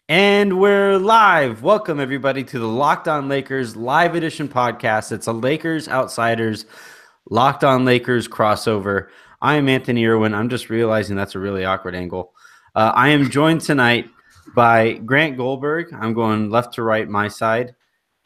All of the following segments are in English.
And we're live. Welcome, everybody, to the Locked On Lakers Live Edition podcast. It's a Lakers Outsiders Locked On Lakers crossover. I am Anthony Irwin. I'm just realizing that's a really awkward angle. I am joined tonight by Grant Goldberg. I'm going left to right, my side.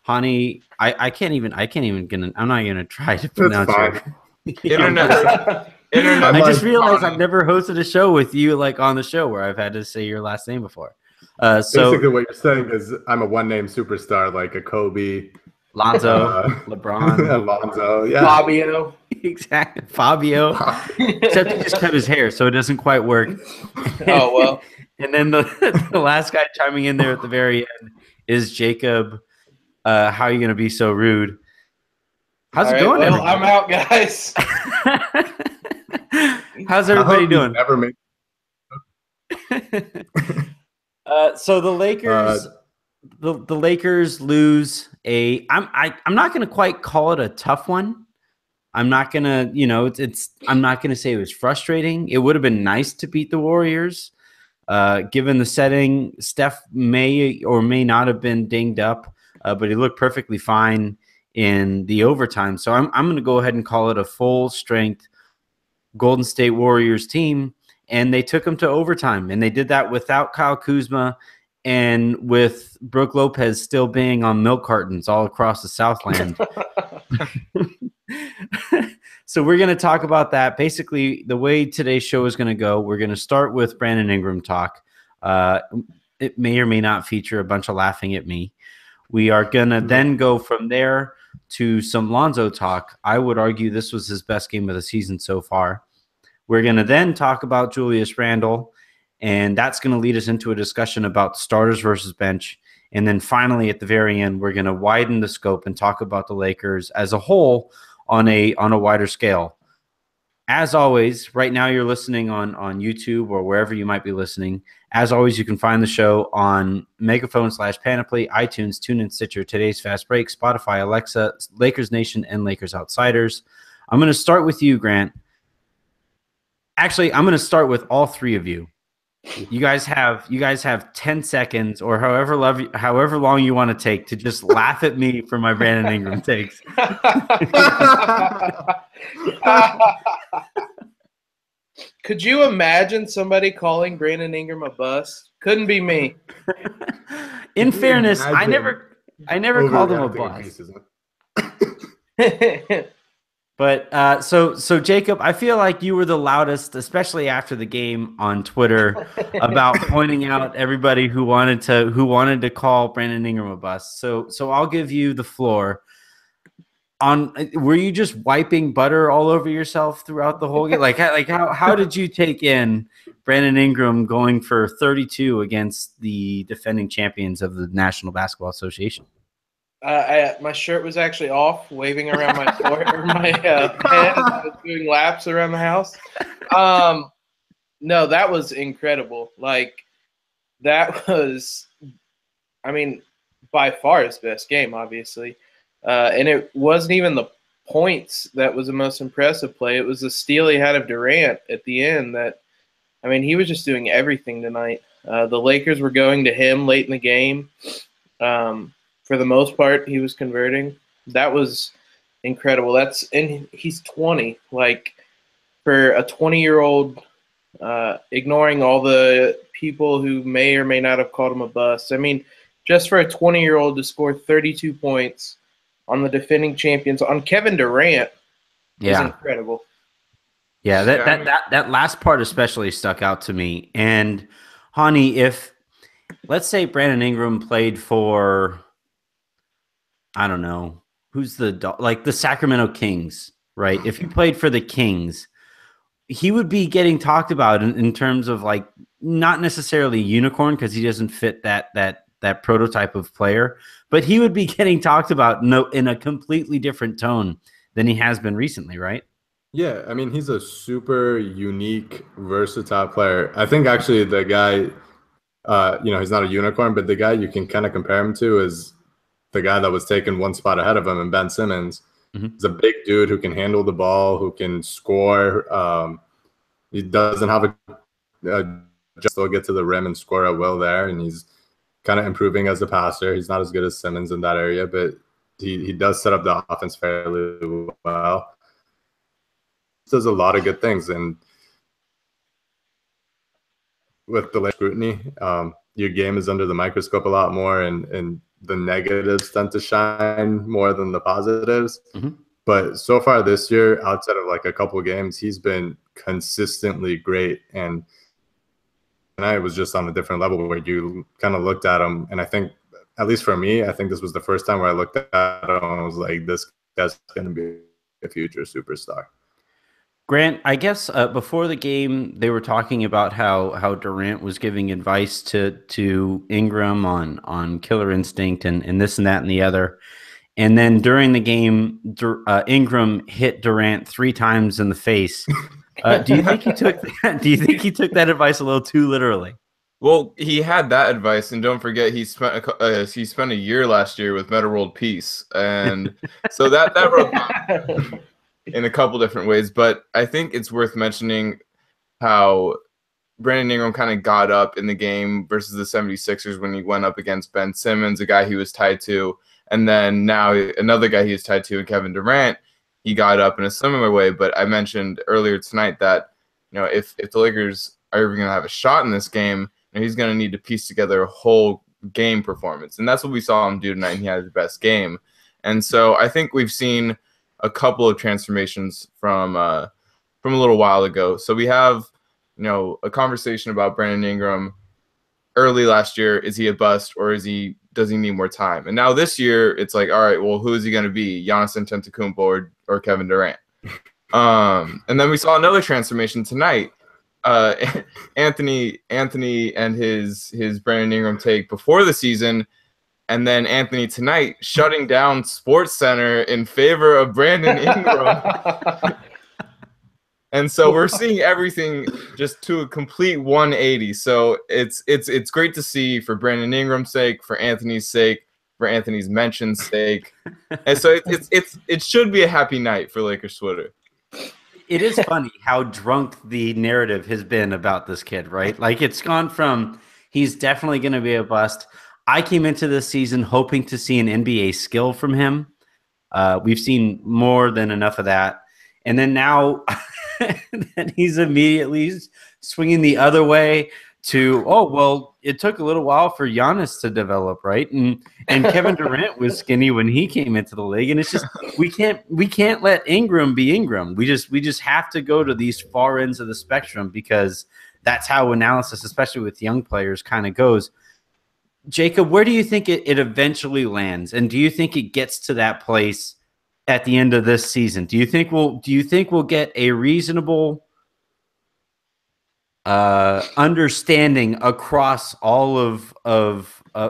Hani, I'm not gonna try to pronounce fine. Internet. I just realized I've never hosted a show with you like on the show where I've had to say your last name before. Basically, what you're saying is I'm a one-name superstar, like a Kobe, Lonzo, LeBron, Lonzo, yeah, Fabio. Exactly, Fabio. Except he just cut his hair, so it doesn't quite work. Oh well. And then the last guy chiming in there at the very end is Jacob. How are you going to be so rude? How's it going? Well, I'm out, guys. How's everybody doing? Never made. So the Lakers, the Lakers lose a. I'm not going to quite call it a tough one. I'm not gonna, I'm not gonna say it was frustrating. It would have been nice to beat the Warriors, given the setting. Steph may or may not have been dinged up, but he looked perfectly fine in the overtime. So I'm going to go ahead and call it a full strength Golden State Warriors team. And they took him to overtime, and they did that without Kyle Kuzma and with Brooke Lopez still being on milk cartons all across the Southland. So we're going to talk about that. Basically, the way today's show is going to go, we're going to start with Brandon Ingram talk. It may or may not feature a bunch of laughing at me. We are going to then go from there to some Lonzo talk. I would argue this was his best game of the season so far. We're going to then talk about Julius Randle, and that's going to lead us into a discussion about starters versus bench. And then finally, at the very end, we're going to widen the scope and talk about the Lakers as a whole on a wider scale. As always, right now you're listening on YouTube or wherever you might be listening. As always, you can find the show on Megaphone/Panoply, iTunes, TuneIn, Stitcher, Today's Fast Break, Spotify, Alexa, Lakers Nation, and Lakers Outsiders. I'm going to start with you, Grant. Actually, I'm going to start with all three of you. You guys have 10 seconds or however long you want to take to just laugh at me for my Brandon Ingram takes. Could you imagine somebody calling Brandon Ingram a bust? Couldn't be me. In fairness, I never called him a bust. But so Jacob, I feel like you were the loudest, especially after the game on Twitter, about pointing out everybody who wanted to call Brandon Ingram a bust. So I'll give you the floor. Were you just wiping butter all over yourself throughout the whole game? How did you take in Brandon Ingram going for 32 against the defending champions of the National Basketball Association? My shirt was actually off, waving around my head, doing laps around the house. No, that was incredible. That was, by far his best game, obviously. And it wasn't even the points that was the most impressive play. It was the steal he had of Durant at the end he was just doing everything tonight. The Lakers were going to him late in the game. For the most part, he was converting. That was incredible. And he's 20. For a 20-year-old, ignoring all the people who may or may not have called him a bust. Just for a 20-year-old to score 32 points on the defending champions, on Kevin Durant, is incredible. Yeah, that last part especially stuck out to me. And, Hani, if let's say Brandon Ingram played for, I don't know, who's the Sacramento Kings, right? If he played for the Kings, he would be getting talked about in terms of not necessarily unicorn because he doesn't fit that prototype of player, but he would be getting talked about in a completely different tone than he has been recently, right? Yeah, he's a super unique, versatile player. I think actually the guy, he's not a unicorn, but the guy you can kind of compare him to is the guy that was taken one spot ahead of him, and Ben Simmons. Mm-hmm. He's a big dude who can handle the ball, who can score. He doesn't have just still get to the rim and score at will there, and he's kind of improving as a passer. He's not as good as Simmons in that area, but he does set up the offense fairly well. Does a lot of good things, and with the scrutiny, your game is under the microscope a lot more, and the negatives tend to shine more than the positives. Mm-hmm. But so far this year, outside of like a couple of games, he's been consistently great. And I was just on a different level where you kind of looked at him. And I think, at least for me, I think this was the first time where I looked at him and was like, this guy's going to be a future superstar. Grant, I guess before the game, they were talking about how Durant was giving advice to Ingram on killer instinct and this and that and the other. And then during the game, Ingram hit Durant 3 times in the face. Do you think he took that advice a little too literally? Well, he had that advice, and don't forget he spent a year last year with Meta World Peace, and so that wrote in a couple different ways. But I think it's worth mentioning how Brandon Ingram kind of got up in the game versus the 76ers when he went up against Ben Simmons, a guy he was tied to. And then now another guy he was tied to, Kevin Durant, he got up in a similar way. But I mentioned earlier tonight that, if the Lakers are even going to have a shot in this game, he's going to need to piece together a whole game performance. And that's what we saw him do tonight, and he had his best game. And so I think we've seen a couple of transformations from a little while ago. So we have, a conversation about Brandon Ingram early last year. Is he a bust, or does he need more time? And now this year, it's like, all right, well, who is he going to be? Giannis Antetokounmpo or Kevin Durant? And then we saw another transformation tonight. Anthony and his Brandon Ingram take before the season, and then Anthony tonight shutting down SportsCenter in favor of Brandon Ingram. And so we're seeing everything just to a complete 180. So it's great to see for Brandon Ingram's sake, for Anthony's sake, for Anthony's mention's sake. And so it should be a happy night for Lakers Twitter. It is funny how drunk the narrative has been about this kid, right? Like, it's gone from he's definitely going to be a bust. I came into this season hoping to see an NBA skill from him. We've seen more than enough of that. And then now then he's immediately swinging the other way to, oh, well, it took a little while for Giannis to develop, right? And Kevin Durant was skinny when he came into the league. And it's just we can't let Ingram be Ingram. We just have to go to these far ends of the spectrum, because that's how analysis, especially with young players, kind of goes. Jacob, where do you think it eventually lands? And do you think it gets to that place at the end of this season? Do you think we'll get a reasonable understanding across all of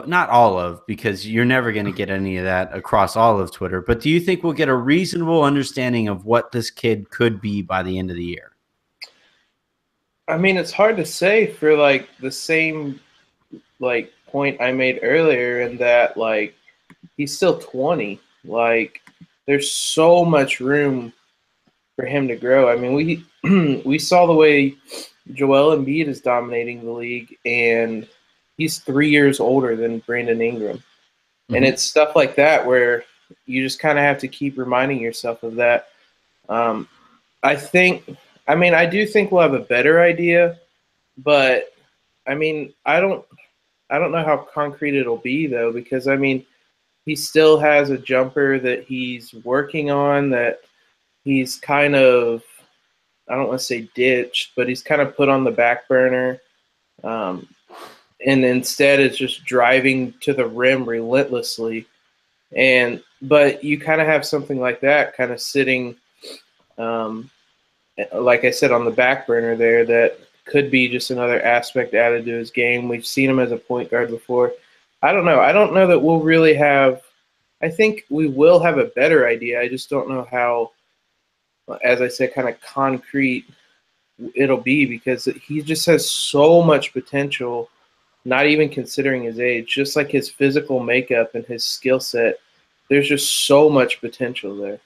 not all of, because you're never going to get any of that across all of Twitter, but do you think we'll get a reasonable understanding of what this kid could be by the end of the year? I mean, it's hard to say for like the same like point I made earlier, in that like he's still 20. Like, there's so much room for him to grow. I mean, we saw the way Joel Embiid is dominating the league, and he's 3 years older than Brandon Ingram. Mm-hmm. And it's stuff like that where you just kind of have to keep reminding yourself of that. I do think we'll have a better idea, but I mean, I don't know how concrete it'll be, though, because I mean, he still has a jumper that he's working on, that he's kind of, I don't want to say ditched, but he's kind of put on the back burner. And instead it's just driving to the rim relentlessly. But you kind of have something like that kind of sitting, like I said, on the back burner there, that could be just another aspect added to his game. We've seen him as a point guard before. I don't know. I don't know that we'll really have – I think we will have a better idea. I just don't know how, as I said, kind of concrete it'll be, because he just has so much potential, not even considering his age, just like his physical makeup and his skill set. There's just so much potential there.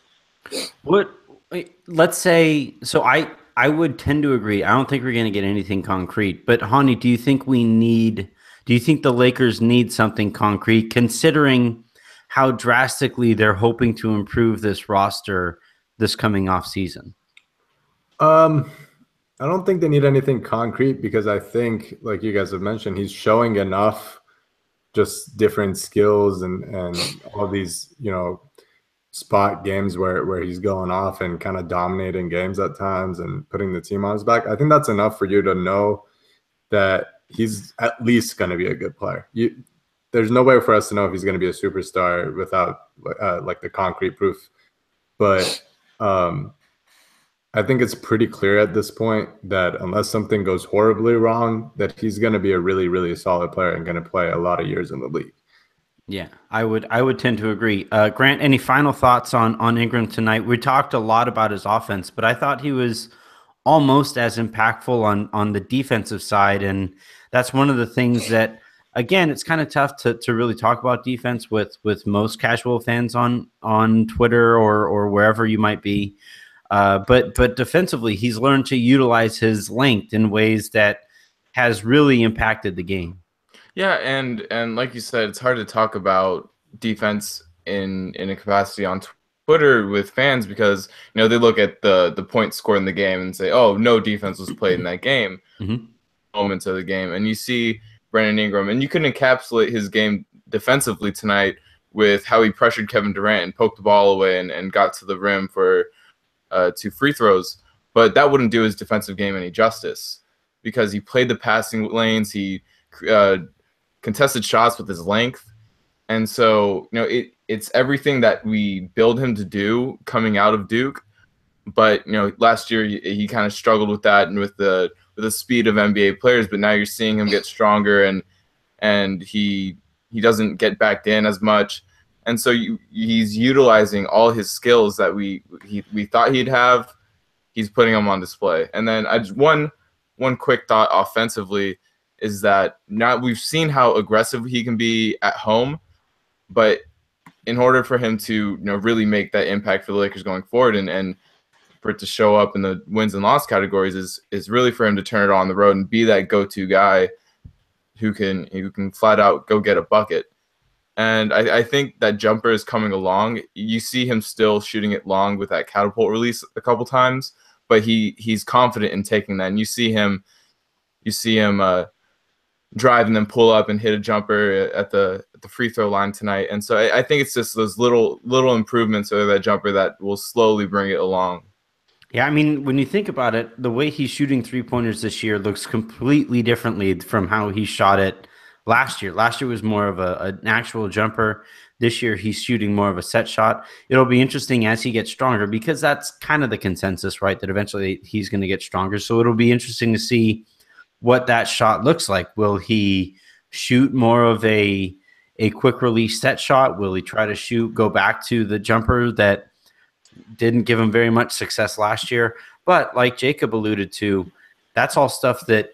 Let's say – so I would tend to agree. I don't think we're going to get anything concrete. But, Hani, do you think we need – Do you think the Lakers need something concrete, considering how drastically they're hoping to improve this roster this coming off season? I don't think they need anything concrete because I think, like you guys have mentioned, he's showing enough just different skills and all these, spot games where he's going off and kind of dominating games at times and putting the team on his back. I think that's enough for you to know that he's at least going to be a good player. There's no way for us to know if he's going to be a superstar without like the concrete proof. But I think it's pretty clear at this point that unless something goes horribly wrong, that he's going to be a really, really solid player and going to play a lot of years in the league. Yeah, I would tend to agree. Grant, any final thoughts on Ingram tonight? We talked a lot about his offense, but I thought he was almost as impactful on the defensive side, and that's one of the things that, again, it's kind of tough to really talk about defense with most casual fans on Twitter or wherever you might be. But defensively, he's learned to utilize his length in ways that has really impacted the game. Yeah, and like you said, it's hard to talk about defense in a capacity on Twitter with fans because they look at the points scored in the game and say, "Oh, no defense was played in that game." Moments of the game, and you see Brandon Ingram, and you can encapsulate his game defensively tonight with how he pressured Kevin Durant and poked the ball away and got to the rim for 2 free throws. But that wouldn't do his defensive game any justice because he played the passing lanes, he contested shots with his length. And so, it's everything that we build him to do coming out of Duke. But, last year he kind of struggled with that and with the speed of NBA players. But now you're seeing him get stronger and he doesn't get backed in as much. And so he's utilizing all his skills that we thought he'd have. He's putting them on display. And then one quick thought offensively is that now we've seen how aggressive he can be at home, but in order for him to really make that impact for the Lakers going forward and for it to show up in the wins and loss categories is really for him to turn it on the road and be that go-to guy who can flat out go get a bucket. And I think that jumper is coming along. You see him still shooting it long with that catapult release a couple times, but he's confident in taking that. And you see him drive and then pull up and hit a jumper at the free throw line tonight. And so I think it's just those little improvements of that jumper that will slowly bring it along. Yeah, I mean, when you think about it, the way he's shooting 3-pointers this year looks completely differently from how he shot it last year. Last year was more of an actual jumper. This year he's shooting more of a set shot. It'll be interesting as he gets stronger because that's kind of the consensus, right? That eventually he's going to get stronger. So it'll be interesting to see what that shot looks like. Will he shoot more of a quick release set shot? Will he try to go back to the jumper that didn't give him very much success last year? But like Jacob alluded to, that's all stuff that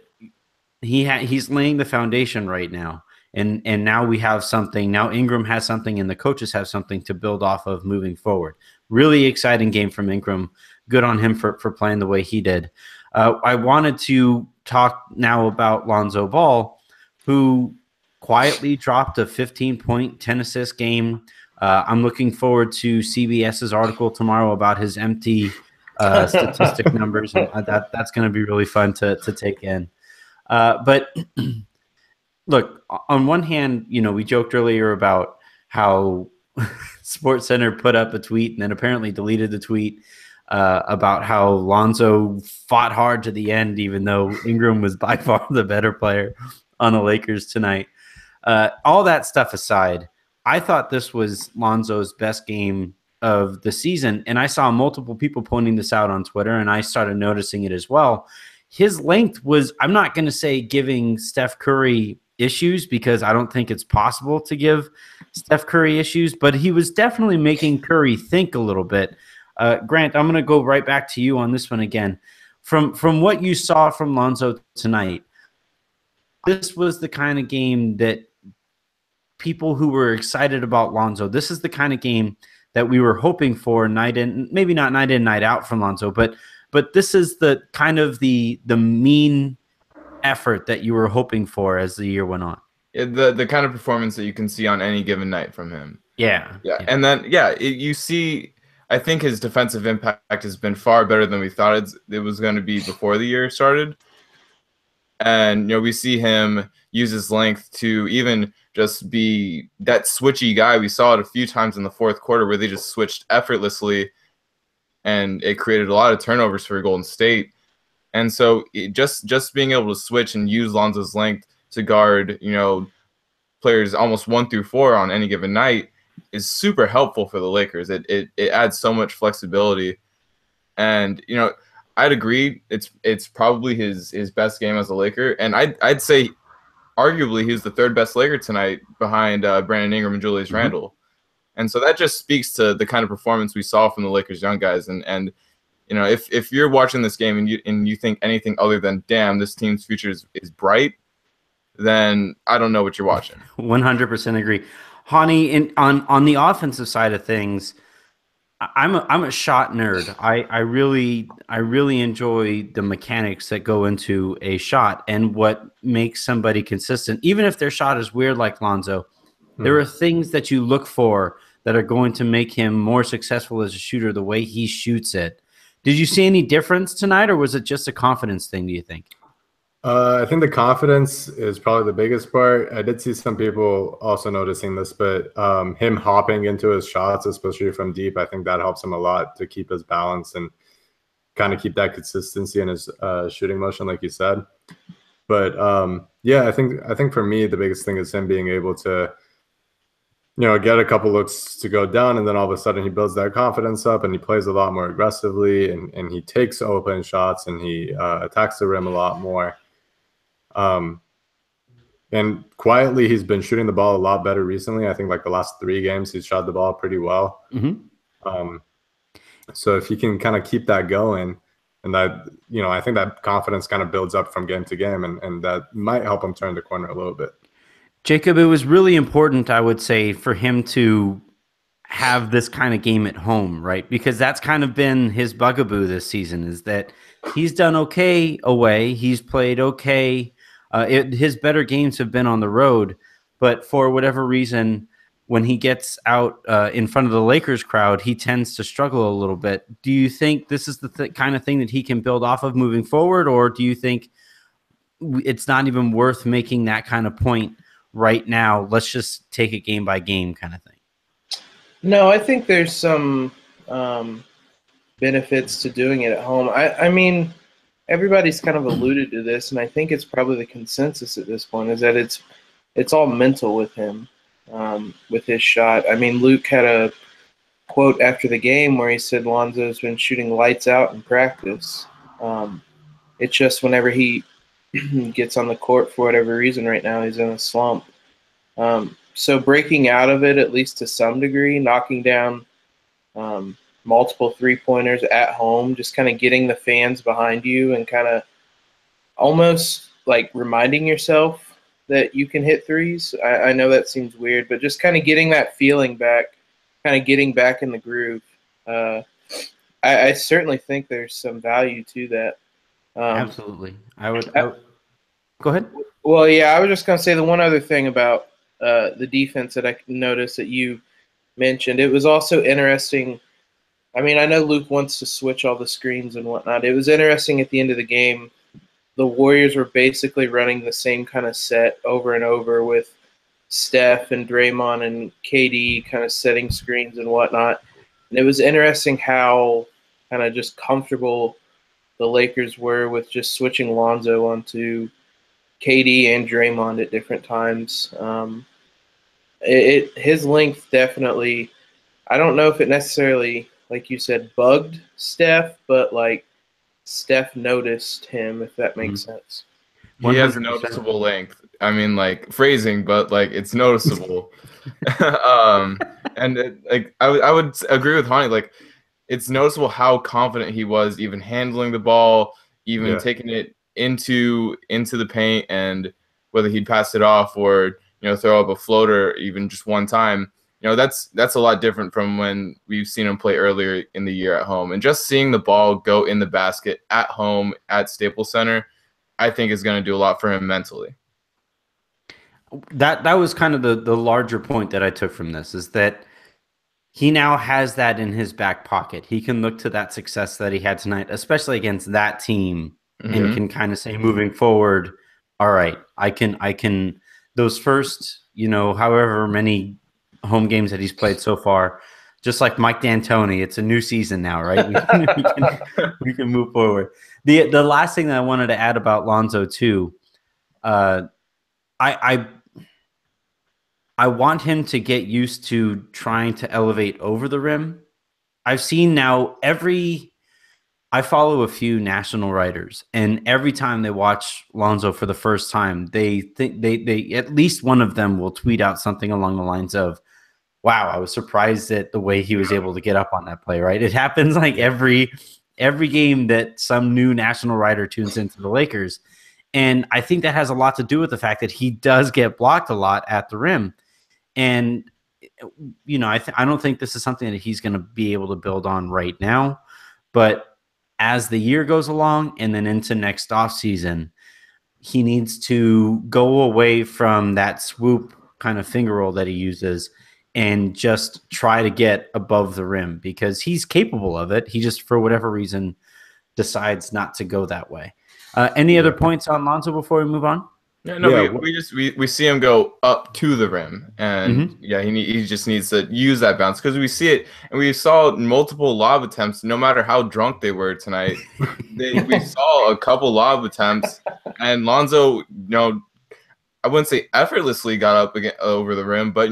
he's laying the foundation right now. And now we have something. Now Ingram has something and the coaches have something to build off of moving forward. Really exciting game from Ingram. Good on him for playing the way he did. I wanted to talk now about Lonzo Ball, who quietly dropped a 15-point, 10-assist game. I'm looking forward to CBS's article tomorrow about his empty statistic numbers. And that's going to be really fun to take in. But look, on one hand, we joked earlier about how SportsCenter put up a tweet and then apparently deleted the tweet about how Lonzo fought hard to the end, even though Ingram was by far the better player on the Lakers tonight. All that stuff aside, I thought this was Lonzo's best game of the season, and I saw multiple people pointing this out on Twitter, and I started noticing it as well. His length was, I'm not going to say giving Steph Curry issues because I don't think it's possible to give Steph Curry issues, but he was definitely making Curry think a little bit. Grant, I'm going to go right back to you on this one again. From what you saw from Lonzo tonight, this was the kind of game that people who were excited about Lonzo, this is the kind of game that we were hoping for night in, maybe not night in, night out from Lonzo, but this is the kind of the mean effort that you were hoping for as the year went on. the kind of performance that you can see on any given night from him. Yeah. And then you see, I think his defensive impact has been far better than we thought it was going to be before the year started. And we see him use his length to even just be that switchy guy. We saw it a few times in the fourth quarter where they just switched effortlessly, and it created a lot of turnovers for Golden State. And so just being able to switch and use Lonzo's length to guard, players almost 1 through 4 on any given night is super helpful for the Lakers. It adds so much flexibility. And, I'd agree it's probably his best game as a Laker. And I'd say arguably he was the third best Laker tonight behind Brandon Ingram and Julius Randle. And so that just speaks to the kind of performance we saw from the Lakers' young guys. And if you're watching this game and you think anything other than, damn, this team's future is bright, then I don't know what you're watching. 100% agree. Hani, on the offensive side of things, I'm a shot nerd. I really enjoy the mechanics that go into a shot and what makes somebody consistent. Even if their shot is weird like Lonzo, there are things that you look for that are going to make him more successful as a shooter, the way he shoots it. Did you see any difference tonight, or was it just a confidence thing, do you think? I think the confidence is probably the biggest part. I did see some people also noticing this, but him hopping into his shots, especially from deep, I think that helps him a lot to keep his balance and kind of keep that consistency in his shooting motion, like you said. But I think for me, the biggest thing is him being able to, get a couple looks to go down, and then all of a sudden he builds that confidence up and he plays a lot more aggressively, and he takes open shots and he attacks the rim a lot more. And quietly, he's been shooting the ball a lot better recently. I think like the last 3 games, he's shot the ball pretty well. So if he can kind of keep that going, and that, I think that confidence kind of builds up from game to game, and that might help him turn the corner a little bit. Jacob, it was really important, I would say, for him to have this kind of game at home, right? Because that's kind of been his bugaboo this season, is that he's done okay away. He's played okay. His better games have been on the road, but for whatever reason, when he gets out in front of the Lakers crowd, he tends to struggle a little bit. Do you think this is the kind of thing that he can build off of moving forward, or do you think it's not even worth making that kind of point right now? Let's just take it game by game kind of thing. No, I think there's some benefits to doing it at home. I mean, everybody's kind of alluded to this, and I think it's probably the consensus at this point is that it's all mental with him, with his shot. I mean, Luke had a quote after the game where he said Lonzo's been shooting lights out in practice. It's just whenever he gets on the court for whatever reason right now, he's in a slump. So breaking out of it, at least to some degree, knocking down multiple three-pointers at home, just kind of getting the fans behind you and kind of almost like reminding yourself that you can hit threes. I know that seems weird, but just kind of getting that feeling back, kind of getting back in the groove. I certainly think there's some value to that. Absolutely. I would go ahead. Well, yeah, I was just going to say the one other thing about the defense that I noticed that you mentioned. It was also interesting. I mean, I know Luke wants to switch all the screens and whatnot. It was interesting at the end of the game. The Warriors were basically running the same kind of set over and over with Steph and Draymond and KD kind of setting screens and whatnot. And it was interesting how kind of just comfortable the Lakers were with just switching Lonzo onto KD and Draymond at different times. His length definitely, I don't know if it necessarily, like you said, bugged Steph, but like Steph noticed him, if that makes sense. He has noticeable length. I mean, like phrasing, but like it's noticeable. And I would agree with Hani. Like it's noticeable how confident he was, even handling the ball, even taking it into the paint, and whether he'd pass it off or throw up a floater even just one time. That's a lot different from when we've seen him play earlier in the year at home. And just seeing the ball go in the basket at home at Staples Center, I think is going to do a lot for him mentally. that was kind of the larger point that I took from this, is that he now has that in his back pocket. He can look to that success that he had tonight, especially against that team, and can kind of say moving forward, all right, I can those first, however many home games that he's played so far, just like Mike D'Antoni, it's a new season now, right? We can move forward. The last thing that I wanted to add about Lonzo too, I want him to get used to trying to elevate over the rim. I've seen now I follow a few national writers, and every time they watch Lonzo for the first time, they think they at least one of them will tweet out something along the lines of, wow, I was surprised at the way he was able to get up on that play, right? It happens like every game that some new national writer tunes into the Lakers. And I think that has a lot to do with the fact that he does get blocked a lot at the rim. And, I don't think this is something that he's going to be able to build on right now. But as the year goes along and then into next offseason, he needs to go away from that swoop kind of finger roll that he uses and just try to get above the rim, because he's capable of it. He just, for whatever reason, decides not to go that way. Any other points on Lonzo before we move on? We see him go up to the rim, and he just needs to use that bounce, because we see it, and we saw multiple lob attempts. No matter how drunk they were tonight, we saw a couple lob attempts, and Lonzo, I wouldn't say effortlessly got up over the rim, but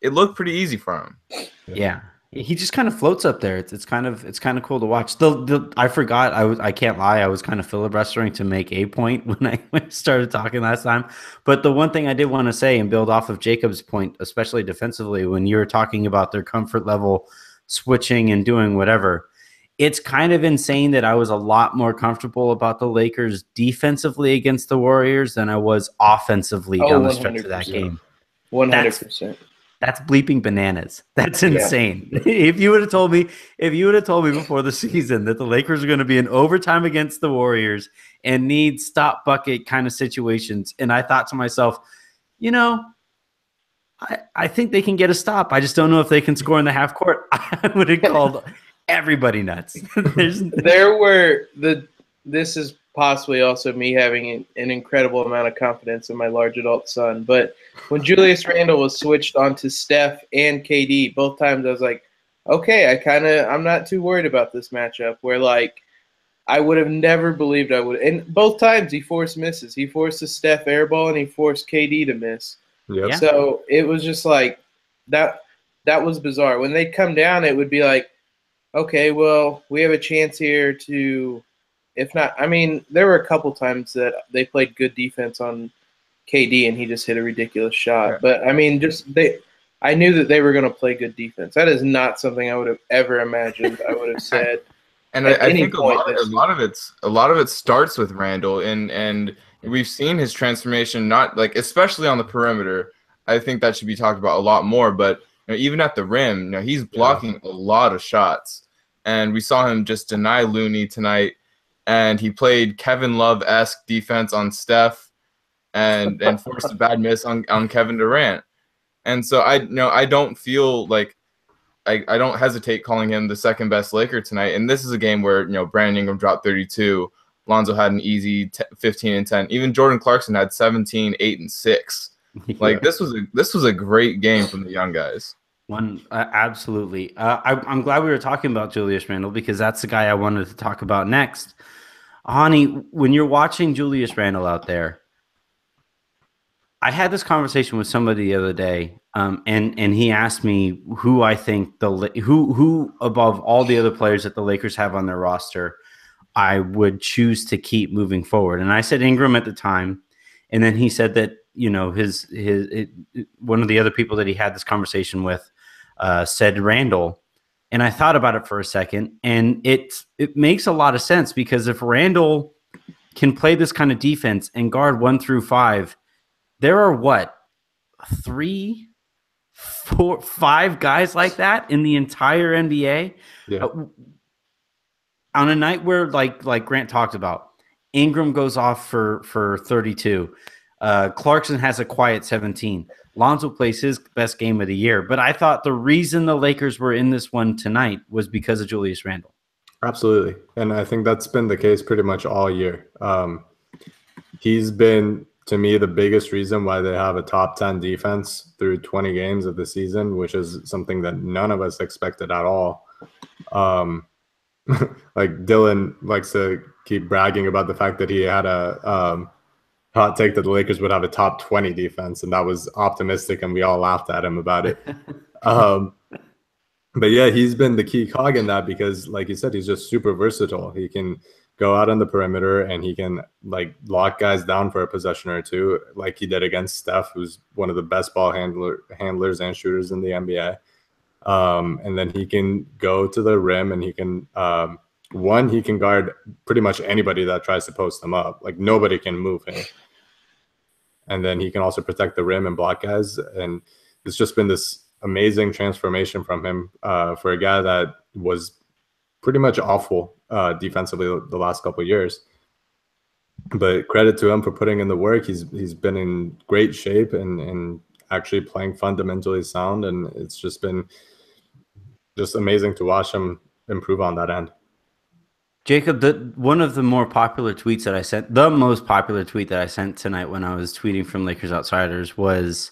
it looked pretty easy for him. Yeah. He just kind of floats up there. It's kind of cool to watch. I forgot. I can't lie. I was kind of filibustering to make a point when I started talking last time. But the one thing I did want to say and build off of Jacob's point, especially defensively, when you were talking about their comfort level switching and doing whatever, it's kind of insane that I was a lot more comfortable about the Lakers defensively against the Warriors than I was offensively down the stretch of that game. 100%. That's bleeping bananas. That's insane. Yeah. If you would have told me before the season that the Lakers are going to be in overtime against the Warriors and need stop bucket kind of situations, and I thought to myself, I think they can get a stop. I just don't know if they can score in the half court. I would have called everybody nuts. This is possibly also me having an incredible amount of confidence in my large adult son. But when Julius Randle was switched onto Steph and KD, both times I was like, okay, I'm not too worried about this matchup, where I would have never believed I would. And both times he forced misses. He forced a Steph air ball and he forced KD to miss. Yep. So it was just like that was bizarre. When they'd come down, it would be like, okay, well, we have a chance here to, if not, there were a couple times that they played good defense on KD and he just hit a ridiculous shot. Yeah. But I knew that they were going to play good defense. That is not something I would have ever imagined. I would have said. And I think a lot of it starts with Randle, and we've seen his transformation, not especially on the perimeter. I think that should be talked about a lot more. But even at the rim, he's blocking a lot of shots, and we saw him just deny Looney tonight. And he played Kevin Love-esque defense on Steph, and forced a bad miss on Kevin Durant. And so I don't feel like I don't hesitate calling him the second best Laker tonight. And this is a game where Brandon Ingram dropped 32, Lonzo had an easy 15 and 10. Even Jordan Clarkson had 17, 8 and 6. This was a great game from the young guys. Absolutely. I'm glad we were talking about Julius Randle, because that's the guy I wanted to talk about next. Hani, when you're watching Julius Randle out there, I had this conversation with somebody the other day, and he asked me who I think who above all the other players that the Lakers have on their roster I would choose to keep moving forward. And I said Ingram at the time, and then he said that his one of the other people that he had this conversation with said Randle. And I thought about it for a second, and it makes a lot of sense, because if Randle can play this kind of defense and guard 1 through 5, there are 3, 4, 5 guys like that in the entire NBA. Yeah. On a night where, like Grant talked about, Ingram goes off for 32. Clarkson has a quiet 17. Lonzo plays his best game of the year. But I thought the reason the Lakers were in this one tonight was because of Julius Randle. Absolutely. And I think that's been the case pretty much all year. He's been, to me, the biggest reason why they have a top 10 defense through 20 games of the season, which is something that none of us expected at all. Like Dylan likes to keep bragging about the fact that he had a hot take that the Lakers would have a top 20 defense, and that was optimistic, and we all laughed at him about it. But yeah, he's been the key cog in that because, like you said, he's just super versatile. He can go out on the perimeter and he can like lock guys down for a possession or two, like he did against Steph, who's one of the best ball handlers and shooters in the NBA. And then he can go to the rim and he can he can guard pretty much anybody that tries to post him up. Like nobody can move him. And then he can also protect the rim and block guys. And it's just been this amazing transformation from him for a guy that was pretty much awful defensively the last couple of years. But credit to him for putting in the work. He's been in great shape and actually playing fundamentally sound. And it's just been just amazing to watch him improve on that end. Jacob, one of the more popular tweets that I sent, the most popular tweet that I sent tonight when I was tweeting from Lakers Outsiders was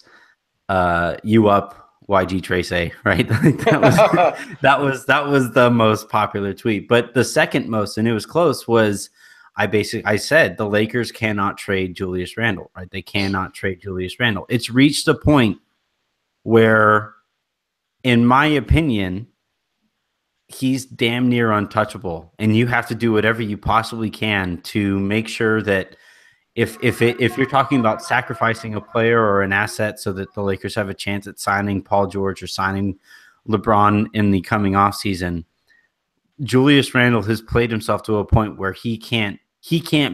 "You up, YG Trace," right? that was the most popular tweet. But the second most, and it was close, was I said the Lakers cannot trade Julius Randle, right? They cannot trade Julius Randle. It's reached a point where, in my opinion, he's damn near untouchable, and you have to do whatever you possibly can to make sure that if you're talking about sacrificing a player or an asset so that the Lakers have a chance at signing Paul George or signing LeBron in the coming offseason, Julius Randle has played himself to a point where he can't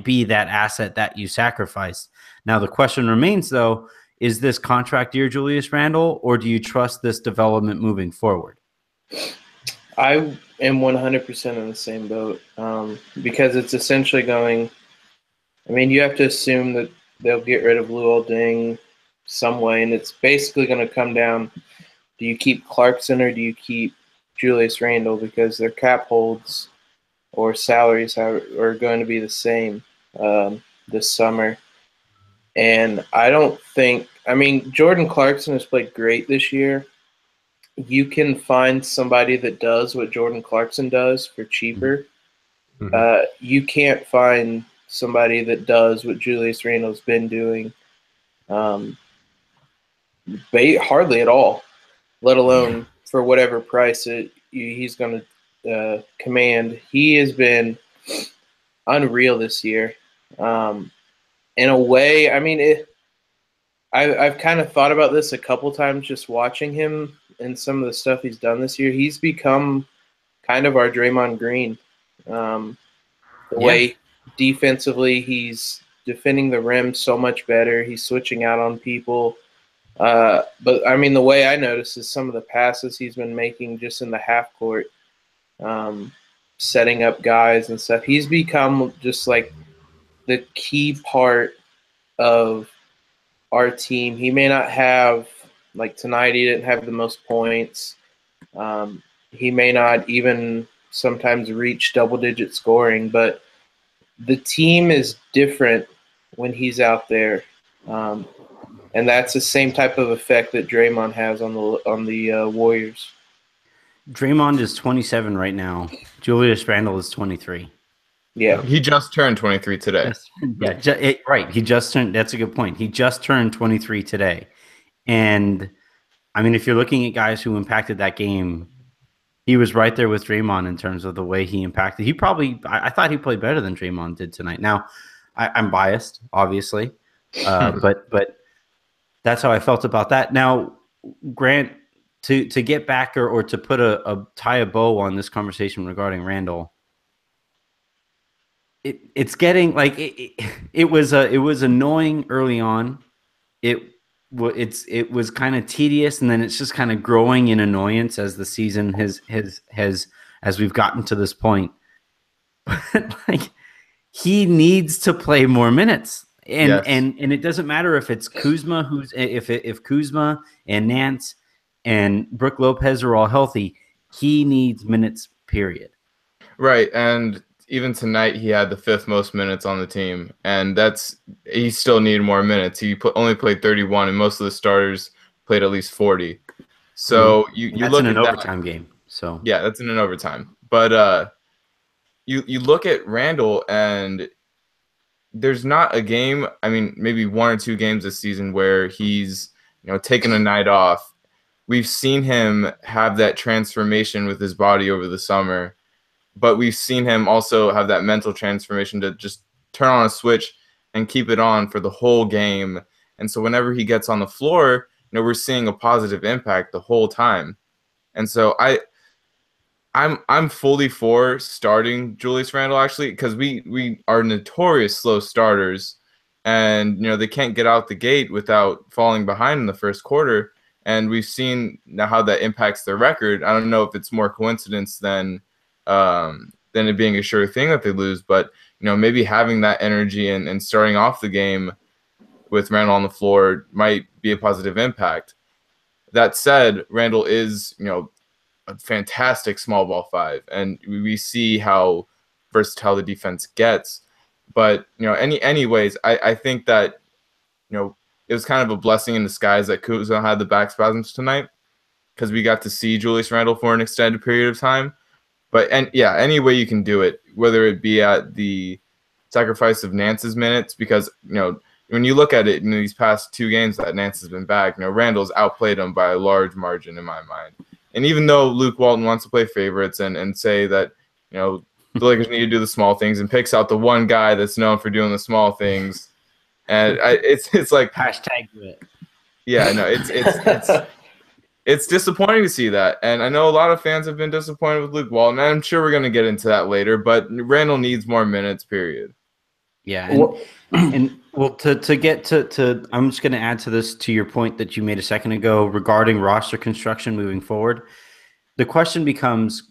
be that asset that you sacrificed. Now the question remains, though, is this contract year Julius Randle, or do you trust this development moving forward? I am 100% in the same boat because it's essentially going – I mean, you have to assume that they'll get rid of Luol Deng some way, and it's basically going to come down, do you keep Clarkson or do you keep Julius Randle, because their cap holds or salaries are going to be the same this summer. And I don't think – I mean, Jordan Clarkson has played great this year. You can find somebody that does what Jordan Clarkson does for cheaper. Mm-hmm. You can't find somebody that does what Julius Randle's been doing hardly at all, let alone for whatever price he's going to command. He has been unreal this year. In a way, I mean, I've kind of thought about this a couple times just watching him and some of the stuff he's done this year. He's become kind of our Draymond Green. The way defensively he's defending the rim so much better. He's switching out on people. But, I mean, the way I notice is some of the passes he's been making just in the half court, setting up guys and stuff. He's become just like the key part of our team. He may not have, like tonight, he didn't have the most points. He may not even sometimes reach double-digit scoring, but the team is different when he's out there. And that's the same type of effect that Draymond has on the Warriors. Draymond is 27 right now. Julius Randle is 23. Yeah. He just turned 23 today. Right. He just turned – that's a good point. He just turned 23 today. And, I mean, if you're looking at guys who impacted that game, he was right there with Draymond in terms of the way he impacted. I thought he played better than Draymond did tonight. Now, I'm biased, obviously, but that's how I felt about that. Now, Grant, to get back or to put tie a bow on this conversation regarding Randle, it's getting like it was annoying early on. It was kind of tedious, and then it's just kind of growing in annoyance as the season has as we've gotten to this point. But like, he needs to play more minutes, And Yes. and it doesn't matter if it's Kuzma, if Kuzma and Nance and Brook Lopez are all healthy, he needs minutes, period. Right, and even tonight he had the 5th most minutes on the team, and he still needed more minutes. He only played 31, and most of the starters played at least 40. So you That's look in at an that. overtime game. So Yeah, that's in an overtime. But you look at Randle, and there's not a game, I mean, maybe 1 or 2 games this season where he's, taken a night off. We've seen him have that transformation with his body over the summer, but we've seen him also have that mental transformation to just turn on a switch and keep it on for the whole game. And so whenever he gets on the floor, we're seeing a positive impact the whole time. And so I'm fully for starting Julius Randle, actually, because we are notorious slow starters, and they can't get out the gate without falling behind in the first quarter. And we've seen now how that impacts their record. I don't know if it's more coincidence than it being a sure thing that they lose, but maybe having that energy and starting off the game with Randle on the floor might be a positive impact. That said, Randle is a fantastic small ball 5, and we see how versatile the defense gets. But anyways, I think that it was kind of a blessing in disguise that Kuzma had the back spasms tonight, because we got to see Julius Randle for an extended period of time. But any way you can do it, whether it be at the sacrifice of Nance's minutes, because when you look at it in these past 2 games that Nance has been back, Randle's outplayed him by a large margin in my mind. And even though Luke Walton wants to play favorites and say that the Lakers need to do the small things, and picks out the one guy that's known for doing the small things, and it's like hashtag do it. Yeah, no, it's disappointing to see that, and I know a lot of fans have been disappointed with Luke Walton. And I'm sure we're going to get into that later, but Randle needs more minutes. Period. Yeah, to get to I'm just going to add to this, to your point that you made a second ago regarding roster construction moving forward. The question becomes,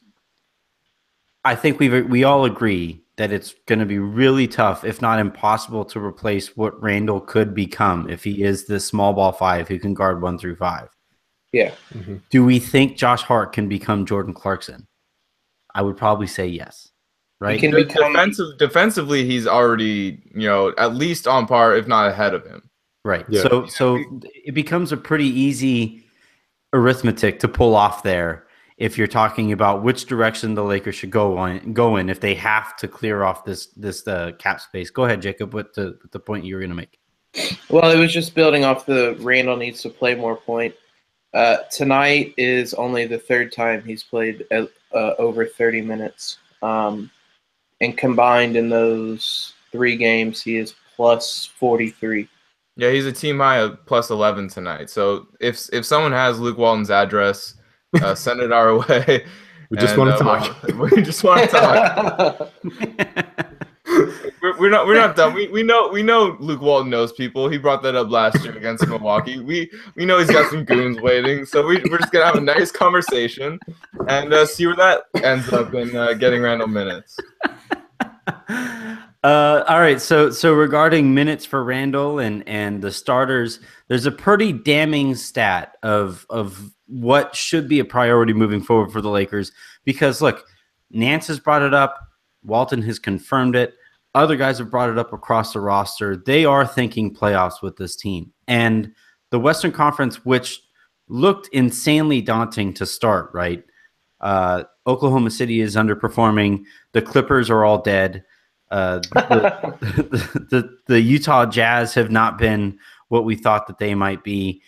I think we all agree that it's going to be really tough, if not impossible, to replace what Randle could become if he is this small ball 5 who can guard 1 through 5. Yeah. Mm-hmm. Do we think Josh Hart can become Jordan Clarkson? I would probably say yes. Right. He can Defensively, he's already, at least on par, if not ahead of him. Right. Yeah. So it becomes a pretty easy arithmetic to pull off there if you're talking about which direction the Lakers should go in if they have to clear off this cap space. Go ahead, Jacob, with the point you were going to make. Well, it was just building off the Randle needs to play more point. Tonight is only the 3rd time he's played over 30 minutes. And combined in those 3 games, he is plus 43. Yeah, he's a team high of plus 11 tonight. So if someone has Luke Walton's address, send it our way. We just want to talk. We just want to talk. we're not done. We know Luke Walton knows people. He brought that up last year against Milwaukee. We know he's got some goons waiting. So we're just gonna have a nice conversation and see where that ends up in getting Randle minutes. All right. So regarding minutes for Randle and the starters, there's a pretty damning stat of what should be a priority moving forward for the Lakers. Because look, Nance has brought it up. Walton has confirmed it. Other guys have brought it up across the roster. They are thinking playoffs with this team. And the Western Conference, which looked insanely daunting to start, right? Oklahoma City is underperforming. The Clippers are all dead. The Utah Jazz have not been what we thought that they might be.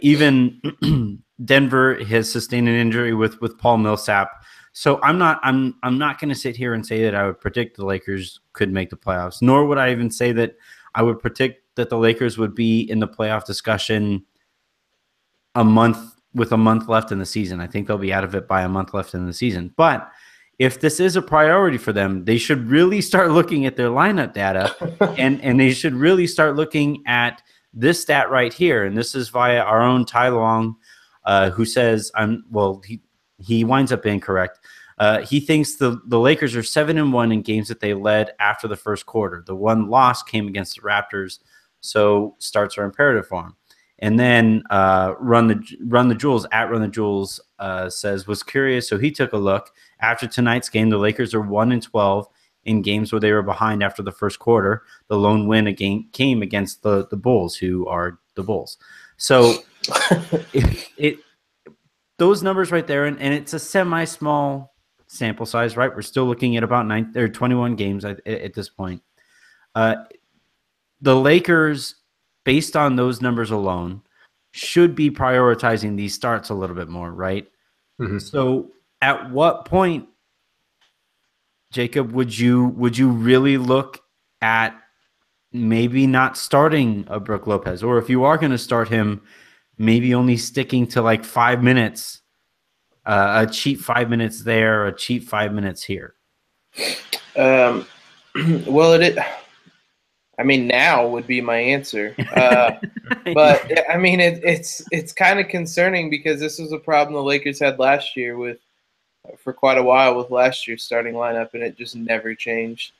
Even Denver has sustained an injury with Paul Millsap. So I'm not going to sit here and say that I would predict the Lakers could make the playoffs, nor would I even say that I would predict that the Lakers would be in the playoff discussion with a month left in the season. I think they'll be out of it by a month left in the season. But if this is a priority for them, they should really start looking at their lineup data and they should really start looking at this stat right here. And this is via our own Tai Long, who says, he winds up being correct. He thinks the Lakers are 7-1 in games that they led after the first quarter. The one loss came against the Raptors, so starts are imperative for him. And then Run the Jewels says was curious, so he took a look. After tonight's game, the Lakers are 1-12 in games where they were behind after the first quarter. The lone win came against the Bulls, who are the Bulls. So those numbers right there, and it's a semi-small sample size, right? We're still looking at about 21 games at this point. The Lakers, based on those numbers alone, should be prioritizing these starts a little bit more, right? Mm-hmm. So at what point, Jacob, would you really look at maybe not starting a Brook Lopez? Or if you are going to start him, maybe only sticking to like 5 minutes, a cheap 5 minutes there, a cheap 5 minutes here? Well, now would be my answer. But I mean, it's kind of concerning because this was a problem the Lakers had last year for quite a while with last year's starting lineup, and it just never changed.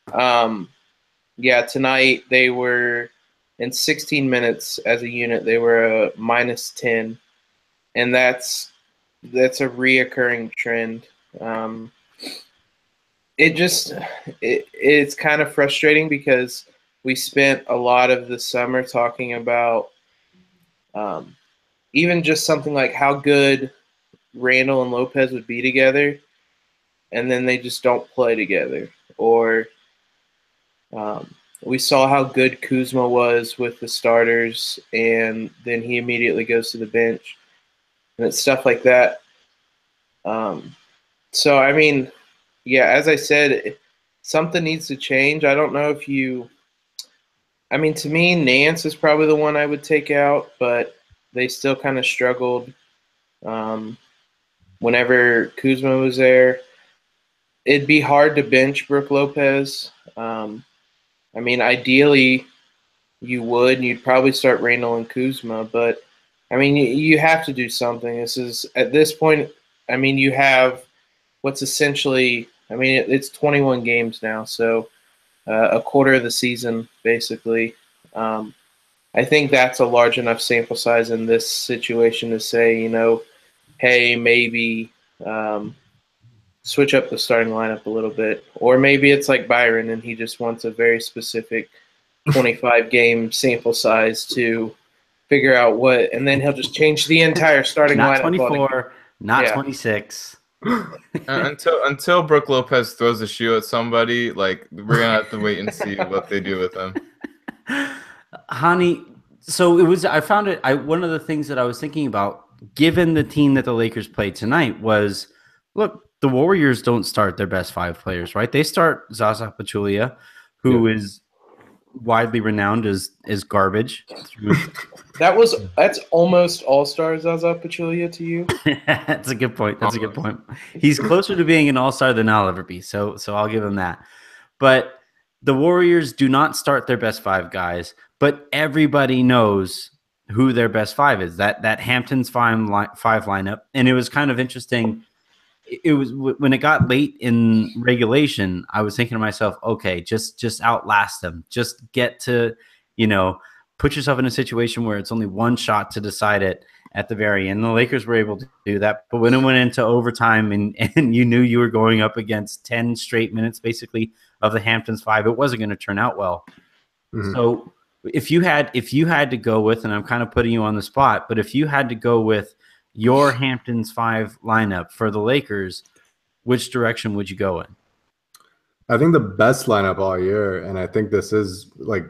Tonight they were in 16 minutes as a unit. They were a -10, and that's a reoccurring trend. It's kind of frustrating because we spent a lot of the summer talking about even just something like how good Randle and Lopez would be together, and then they just don't play together. Or we saw how good Kuzma was with the starters, and then he immediately goes to the bench, and it's stuff like that. So, I mean, as I said, something needs to change. I don't know if to me, Nance is probably the one I would take out, but they still kind of struggled whenever Kuzma was there. It'd be hard to bench Brook Lopez. Ideally, you'd probably start Randle and Kuzma, but you have to do something. At this point, you have what's essentially, it's 21 games now, so a quarter of the season, basically. I think that's a large enough sample size in this situation to say, hey, maybe switch up the starting lineup a little bit. Or maybe it's like Byron and he just wants a very specific 25-game sample size to figure out what, and then he'll just change the entire starting lineup. Not 24, not 26. Until Brook Lopez throws a shoe at somebody, like, we're gonna have to wait and see what they do with him. Hani, so I found it. One of the things that I was thinking about, given the team that the Lakers played tonight, was look, the Warriors don't start their best 5 players, right? They start Zaza Pachulia, who is widely renowned as garbage. That's almost all-star Zaza Pachulia to you. That's a good point. That's a good point. He's closer to being an all-star than I'll ever be, so I'll give him that. But the Warriors do not start their best 5 guys, but everybody knows who their best 5 is. That Hamptons 5 lineup, and it was kind of interesting. It was when it got late in regulation, I was thinking to myself, okay, just outlast them. Just get to, put yourself in a situation where it's only one shot to decide it at the very end. The Lakers were able to do that. But when it went into overtime and you knew you were going up against 10 straight minutes, basically, of the Hamptons 5, it wasn't going to turn out well. Mm-hmm. So if you had to go with, and I'm kind of putting you on the spot, but if you had to go with your Hamptons 5 lineup for the Lakers, which direction would you go in? I think the best lineup all year, and I think this is like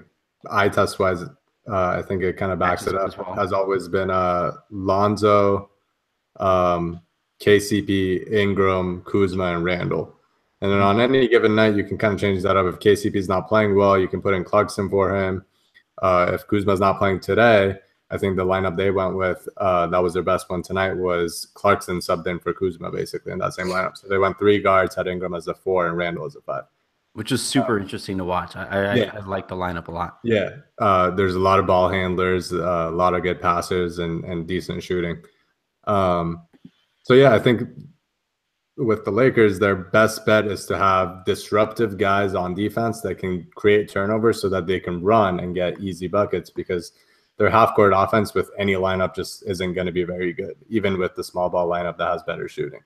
eye test wise, I think it kind of backs it up, has always been Lonzo, KCP, Ingram, Kuzma, and Randle. And then on any given night, you can kind of change that up. If KCP is not playing well, you can put in Clarkson for him. If Kuzma's not playing today, I think the lineup they went with, that was their best one tonight, was Clarkson subbed in for Kuzma, basically, in that same lineup. So they went 3 guards, had Ingram as a 4 and Randle as a 5. Which is super interesting to watch. I like the lineup a lot. Yeah. There's a lot of ball handlers, a lot of good passers, and decent shooting. I think with the Lakers, their best bet is to have disruptive guys on defense that can create turnovers so that they can run and get easy buckets, because their half-court offense with any lineup just isn't going to be very good, even with the small ball lineup that has better shooting.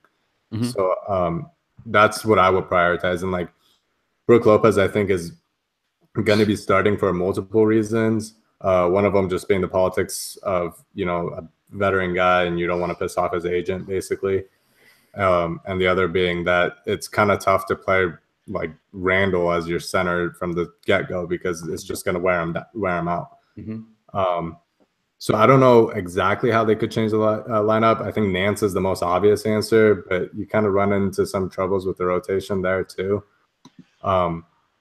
Mm-hmm. So that's what I would prioritize. And like Brook Lopez, I think, is going to be starting for multiple reasons. One of them just being the politics of, a veteran guy and you don't want to piss off his agent, basically. And the other being that it's kind of tough to play like Randle as your center from the get-go, because it's just going to wear him out. Mm-hmm. So I don't know exactly how they could change the lineup. I think Nance is the most obvious answer, but you kind of run into some troubles with the rotation there too. I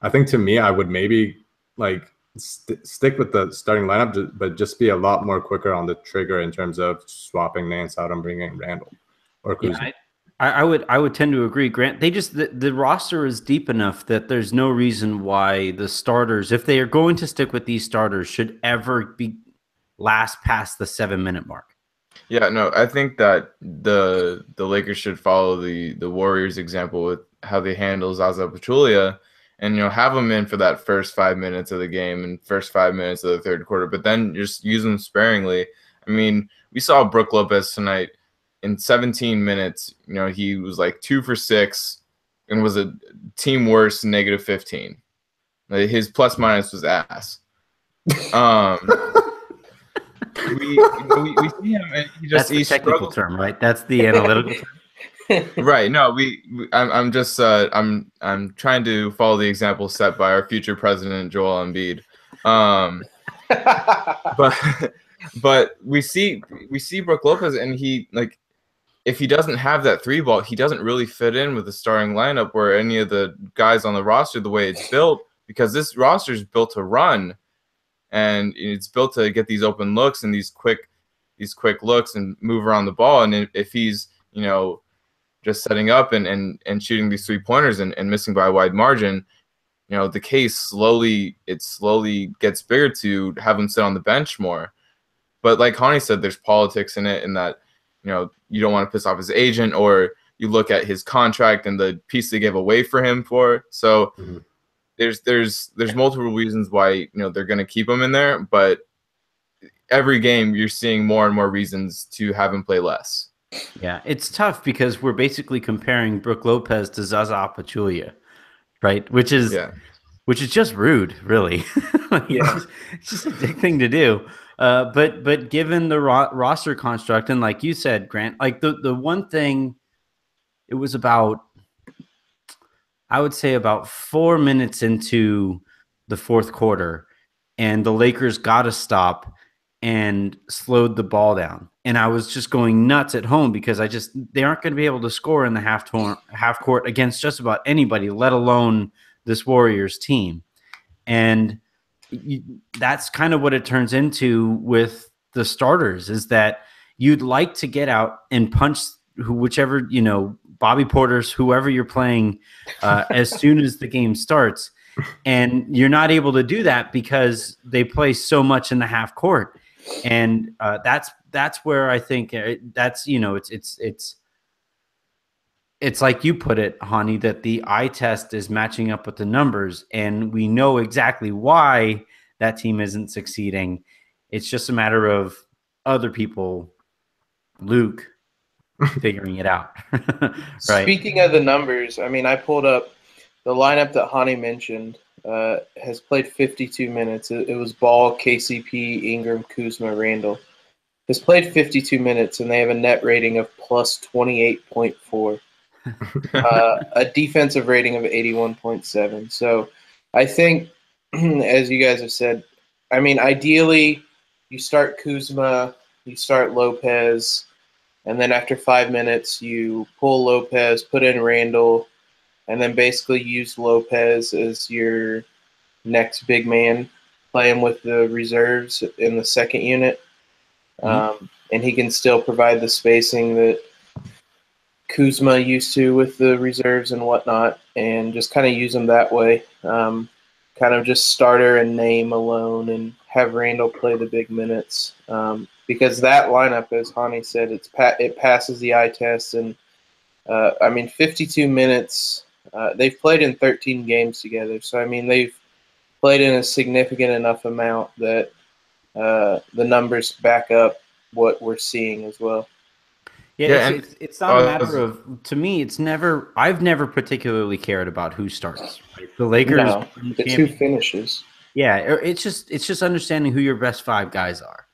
think, to me, I would maybe like stick with the starting lineup, but just be a lot more quicker on the trigger in terms of swapping Nance out and bringing Randle or Kuzma. Yeah, I would tend to agree, Grant. They just the roster is deep enough that there's no reason why the starters, if they are going to stick with these starters, should ever be last past the 7-minute mark. Yeah, no, I think that the Lakers should follow the Warriors example with how they handle Zaza Pachulia, and have them in for that first 5 minutes of the game and first 5 minutes of the third quarter, but then just use them sparingly. I mean, we saw Brook Lopez tonight. In 17 minutes, he was like 2 for 6 and was a team worst -15. His plus minus was ass. We see him, and that's the technical term, right? That's the analytical term. Right. No, I'm just I'm trying to follow the example set by our future president Joel Embiid. But we see Brook Lopez, and he, like, if he doesn't have that 3-ball, he doesn't really fit in with the starting lineup or any of the guys on the roster the way it's built, because this roster is built to run, and it's built to get these open looks and these quick looks and move around the ball. And if he's just setting up and shooting these 3-pointers and missing by a wide margin, the case slowly gets bigger to have him sit on the bench more. But like Hani said, there's politics in it, in that you don't want to piss off his agent, or you look at his contract and the piece they gave away for him for. So mm-hmm. there's multiple reasons why they're going to keep him in there, but every game you're seeing more and more reasons to have him play less. Yeah, it's tough because we're basically comparing Brook Lopez to Zaza Pachulia, right? Which is just rude, really. Yeah, it's just a dick thing to do. But given the roster construct, and like you said, Grant, like the one thing, it was about, I would say about 4 minutes into the fourth quarter, and the Lakers got to stop and slowed the ball down. And I was just going nuts at home because they aren't going to be able to score in the half court against just about anybody, let alone this Warriors team. And that's kind of what it turns into with the starters, is that you'd like to get out and punch whichever, Bobby Porter's, whoever you're playing, as soon as the game starts. And you're not able to do that because they play so much in the half court. And that's where I think that's, it's like you put it, Hani, that the eye test is matching up with the numbers, and we know exactly why that team isn't succeeding. It's just a matter of other people, Luke, figuring it out. Right. Speaking of the numbers, I mean, I pulled up the lineup that Hani mentioned. Has played 52 minutes. It was Ball, KCP, Ingram, Kuzma, Randle. Has played 52 minutes, and they have a net rating of plus 28.4. A defensive rating of 81.7. So I think, as you guys have said, I mean, ideally you start Kuzma, you start Lopez, and then after 5 minutes you pull Lopez, put in Randle, and then basically use Lopez as your next big man, playing with the reserves in the second unit. And he can still provide the spacing that Kuzma used to with the reserves and whatnot, and just kind of use them that way. Kind of just starter and name alone, and have Randle play the big minutes. Because that lineup, as Hani said, it passes the eye test, and I mean, 52 minutes. They've played in 13 games together, so I mean, they've played in a significant enough amount that the numbers back up what we're seeing as well. Yeah, it's not a matter of, to me, I've never particularly cared about who starts. Right? The Lakers, no, it's who finishes. Yeah, it's just understanding who your best 5 guys are.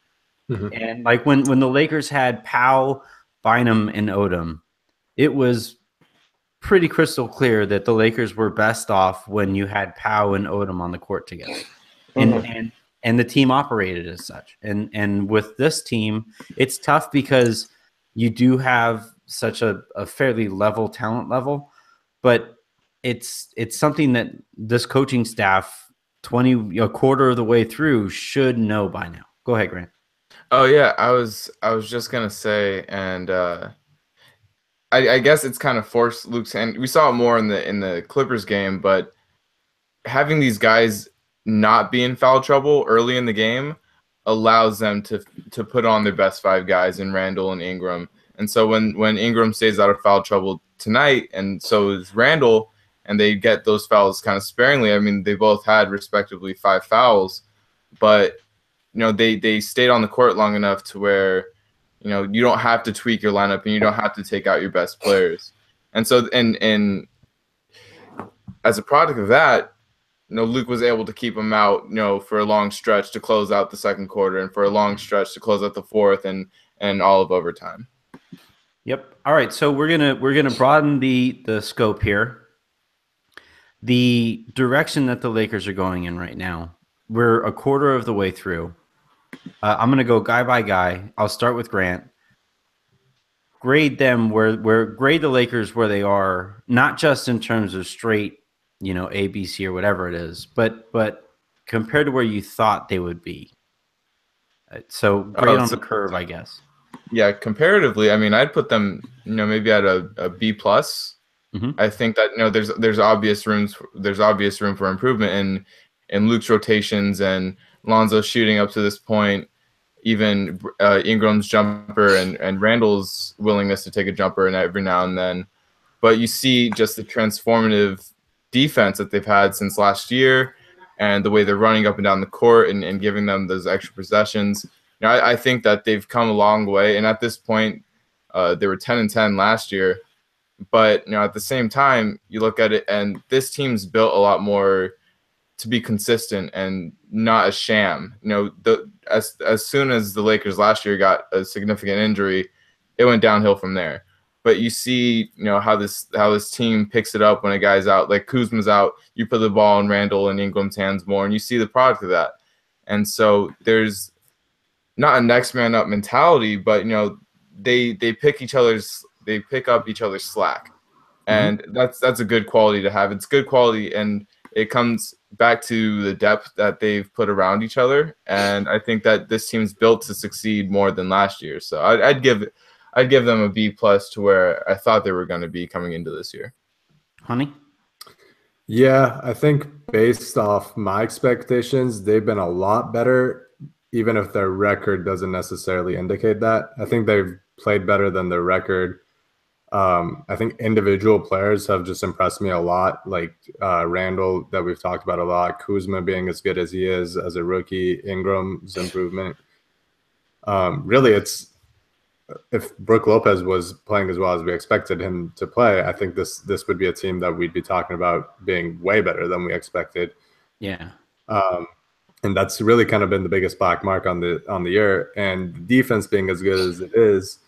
Mm-hmm. And like when the Lakers had Powell, Bynum, and Odom, it was pretty crystal clear that the Lakers were best off when you had Powell and Odom on the court together. And the team operated as such. And with this team, it's tough because you do have such a fairly level talent level, but it's something that this coaching staff, a quarter of the way through, should know by now. Go ahead, Grant. Oh yeah, I was just gonna say, and I guess it's kind of forced Luke's hand. We saw it more in the Clippers game, but having these guys not be in foul trouble early in the game allows them to put on their best 5 guys in Randle and Ingram. And so when Ingram stays out of foul trouble tonight, and so is Randle, and they get those fouls kind of sparingly. I mean, they both had respectively 5 fouls, but they stayed on the court long enough to where you don't have to tweak your lineup and you don't have to take out your best players. And so and as a product of that, Luke was able to keep him out, for a long stretch to close out the second quarter and for a long stretch to close out the fourth and all of overtime. Yep. All right. So we're gonna broaden the scope here. The direction that the Lakers are going in right now, we're a quarter of the way through. I'm gonna go guy by guy. I'll start with Grant. Grade them grade the Lakers where they are, not just in terms of straight, A, B, C, or whatever it is, but compared to where you thought they would be. So grade on the curve, I guess. Yeah, comparatively, I mean, I'd put them, maybe at a B plus. Mm-hmm. I think that there's obvious room for improvement in Luke's rotations and Lonzo shooting up to this point, even Ingram's jumper and Randle's willingness to take a jumper and every now and then. But you see just the transformative defense that they've had since last year and the way they're running up and down the court and giving them those extra possessions. I think that they've come a long way. And at this point, they were 10-10 last year. But at the same time, you look at it and this team's built a lot more to be consistent and not a sham. As soon as the Lakers last year got a significant injury, it went downhill from there. But you see, how this team picks it up when a guy's out, like Kuzma's out. You put the ball in Randle and Ingram's hands more, and you see the product of that. And so there's not a next man up mentality, but they pick up each other's slack, and that's a good quality to have. It's good quality, and it comes back to the depth that they've put around each other. And I think that this team's built to succeed more than last year. So I'd give them a B plus to where I thought they were going to be coming into this year. Honey? Yeah, I think based off my expectations, they've been a lot better, even if their record doesn't necessarily indicate that. I think they've played better than their record. I think individual players have just impressed me a lot, like Randle that we've talked about a lot, Kuzma being as good as he is as a rookie, Ingram's improvement. Really, if Brook Lopez was playing as well as we expected him to play, I think this would be a team that we'd be talking about being way better than we expected. Yeah. And that's really kind of been the biggest black mark on the year. And the defense being as good as it is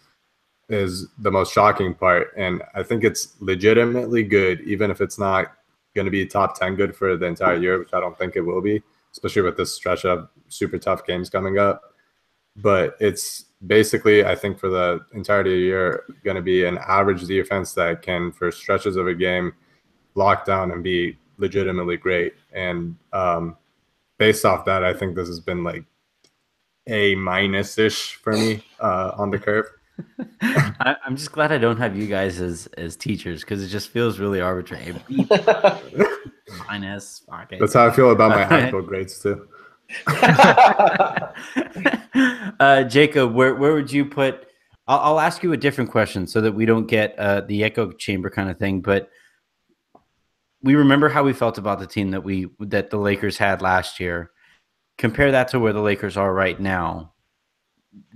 the most shocking part. And I think it's legitimately good, even if it's not going to be top 10 good for the entire year, which I don't think it will be, especially with this stretch of super tough games coming up. But it's basically, I think, for the entirety of the year, going to be an average defense that can, for stretches of a game, lock down and be legitimately great. And based off that, I think this has been like A minus-ish for me on the curve. I'm just glad I don't have you guys as teachers, because it just feels really arbitrary. Minus. Okay. That's how I feel about my high school grades too. Jacob, where would you put I'll ask you a different question so that we don't get the echo chamber kind of thing. But we remember how we felt about the team that the Lakers had last year. Compare that to where the Lakers are right now.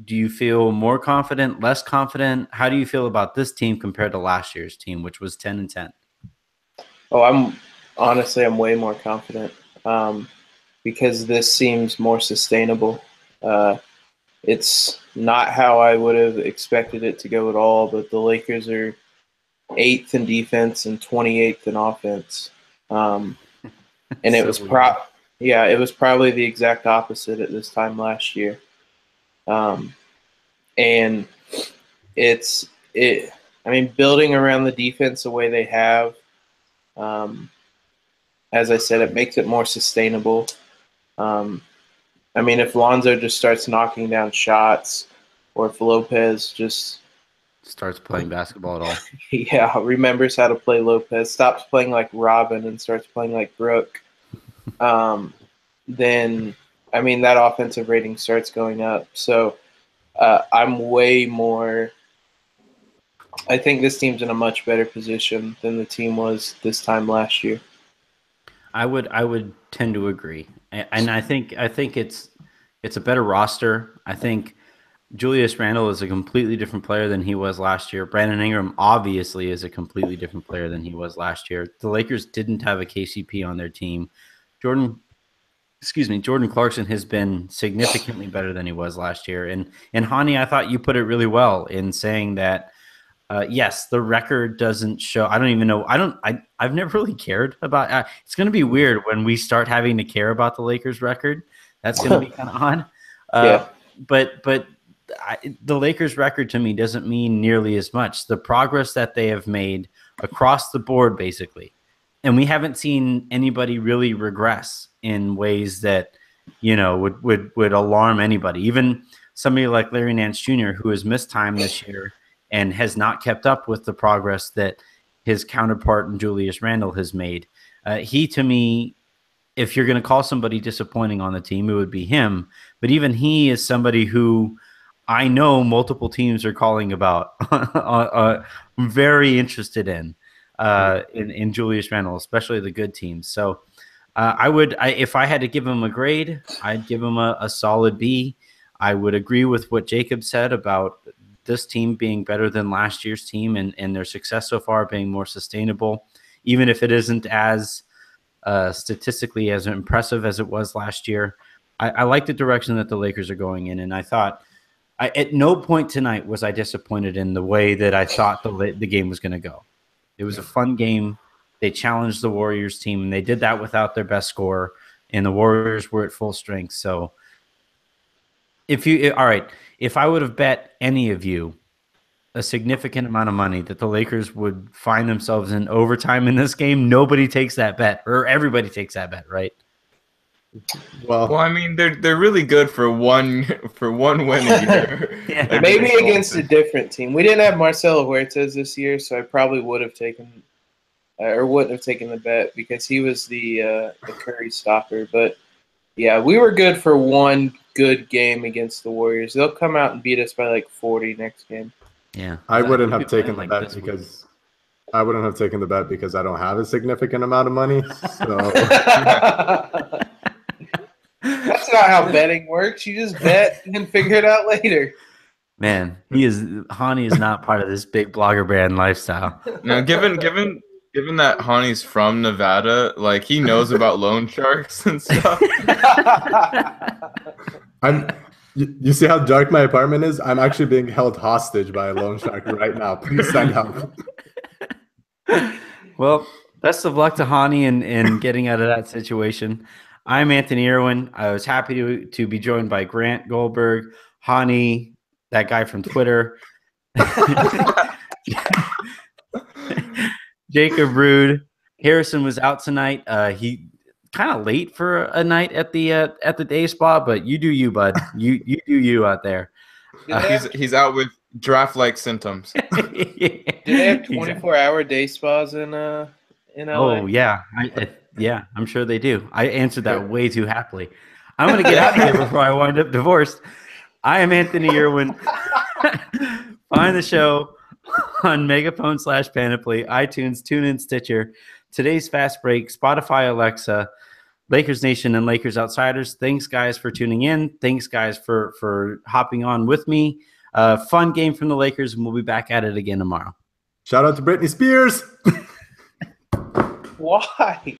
Do you feel more confident, less confident? How do you feel about this team compared to last year's team, which was 10-10? Oh, I'm way more confident because this seems more sustainable. It's not how I would have expected it to go at all, but the Lakers are 8th in defense and 28th in offense. And it was it was probably the exact opposite at this time last year. And building around the defense the way they have, as I said, it makes it more sustainable. If Lonzo just starts knocking down shots, or if Lopez just starts playing basketball at all, remembers how to play Lopez, stops playing like Robin and starts playing like Brooke, then that offensive rating starts going up. So I'm way more. I think this team's in a much better position than the team was this time last year. I would tend to agree, and I think it's a better roster. I think Julius Randle is a completely different player than he was last year. Brandon Ingram obviously is a completely different player than he was last year. The Lakers didn't have a KCP on their team. Jordan Clarkson has been significantly better than he was last year. And Hani, I thought you put it really well in saying that, yes, the record doesn't show. I don't even know. I've never really cared about it's going to be weird when we start having to care about the Lakers record. That's going to be kind of odd. But the Lakers record to me doesn't mean nearly as much. The progress that they have made across the board, basically. And we haven't seen anybody really regress in ways that, would alarm anybody. Even somebody like Larry Nance Jr., who has missed time this year and has not kept up with the progress that his counterpart in Julius Randle has made. He, to me, if you're going to call somebody disappointing on the team, it would be him. But even he is somebody who I know multiple teams are calling about, very interested in Julius Randle, especially the good teams. So if I had to give him a grade, I'd give him a solid B. I would agree with what Jacob said about this team being better than last year's team and their success so far being more sustainable, even if it isn't as statistically as impressive as it was last year. I like the direction that the Lakers are going in, and I thought at no point tonight was I disappointed in the way that I thought the game was going to go. It was a fun game. They challenged the Warriors team, and they did that without their best scorer, and the Warriors were at full strength. So if I would have bet any of you a significant amount of money that the Lakers would find themselves in overtime in this game, nobody takes that bet, or everybody takes that bet, right? Well, they're really good for one win a year. Yeah. Maybe against a different team. We didn't have Marcelo Huertas this year, so I probably would have taken or wouldn't have taken the bet because he was the Curry stopper. But yeah, we were good for one good game against the Warriors. They'll come out and beat us by like 40 next game. Yeah, I wouldn't have taken the bet because I wouldn't have taken the bet because I don't have a significant amount of money. So. That's not how betting works. You just bet and then figure it out later. Man, Hani is not part of this big blogger brand lifestyle. Now, given that Hani's from Nevada, like he knows about loan sharks and stuff. You see how dark my apartment is? I'm actually being held hostage by a loan shark right now. Please send help. Well, best of luck to Hani in getting out of that situation. I'm Anthony Irwin. I was happy to be joined by Grant Goldberg, Hani, that guy from Twitter, Jacob Rude. Harrison was out tonight. He kind of late for a night at the day spa, but you do you, bud. You do you out there. He's out with draft-like symptoms. Do they have 24-hour day spas in LA? Oh yeah, yeah, I'm sure they do. I answered that way too happily. I'm going to get out of here before I wind up divorced. I am Anthony Irwin. Find the show on Megaphone/Panoply, iTunes, TuneIn, Stitcher, Today's Fast Break, Spotify, Alexa, Lakers Nation, and Lakers Outsiders. Thanks, guys, for tuning in. Thanks, guys, for hopping on with me. Fun game from the Lakers, and we'll be back at it again tomorrow. Shout out to Britney Spears. Why?